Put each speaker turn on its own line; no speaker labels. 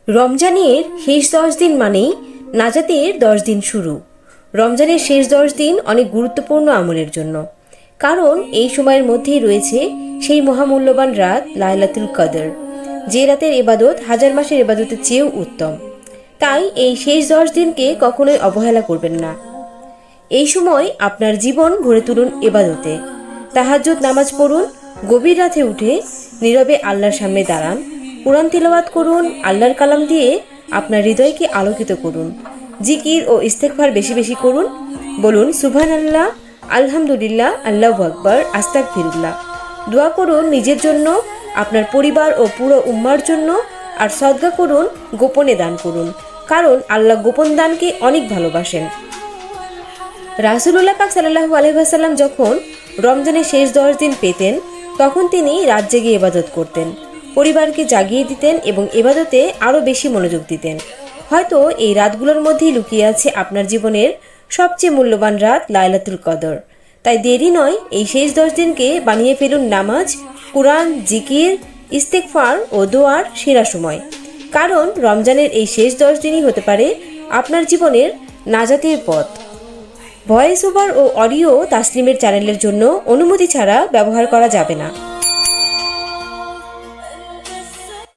রমজানের শেষ 10 দিন মানেই নাজাতের 10 দিন শুরু। রমজানের শেষ 10 দিন অনেক গুরুত্বপূর্ণ আমলের জন্য, কারণ এই সময়ের মধ্যেই রয়েছে সেই মহামূল্যবান রাত লাইলাতুল কদর, যে রাতের ইবাদত হাজার মাসের ইবাদতের চেয়েও উত্তম। তাই এই শেষ 10 দিনকে কখনোই অবহেলা করবেন না। এই সময় আপনার জীবন ভরে তুলুন ইবাদতে, তাহাজ্জুদ নামাজ পড়ুন, গভীর রাতে উঠে নীরবে আল্লাহর সামনে দাঁড়ান, কুরআন তিলাওয়াত করুন, আল্লাহর কালাম দিয়ে আপনার হৃদয়কে আলোকিত করুন, জিকির ও ইস্তেগফার বেশি বেশি করুন, বলুন সুবহানাল্লাহ, আলহামদুলিল্লাহ, আল্লাহু আকবার, আস্তাগফিরুল্লাহ। দোয়া করুন নিজের জন্য, আপনার পরিবার ও পুরো উম্মার জন্য, আর সদকা করুন, গোপনে দান করুন, কারণ আল্লাহ গোপন দানকে অনেক ভালোবাসেন। রাসূলুল্লাহ পাক সাল্লাল্লাহু আলাইহি ওয়াসাল্লাম যখন রমজানের শেষ 10 দিন পেতেন, তখন তিনি রাত জেগে ইবাদত করতেন, পরিবারকে জাগিয়ে দিতেন এবং ইবাদতে আরও বেশি মনোযোগ দিতেন। হয়তো এই রাতগুলোর মধ্যেই লুকিয়ে আছে আপনার জীবনের সবচেয়ে মূল্যবান রাত লাইলাতুল কদর। তাই দেরি নয়, এই শেষ 10 দিনকে বানিয়ে ফেলুন নামাজ, কুরআন, জিকির, ইস্তেগফার ও দোয়ার সেরা সময়। কারণ রমজানের এই শেষ 10 দিনই হতে পারে আপনার জীবনের নাজাতের পথ। ভয়েস ওভার ও অডিও তাসলিমের চ্যানেলের জন্য অনুমতি ছাড়া ব্যবহার করা যাবে না।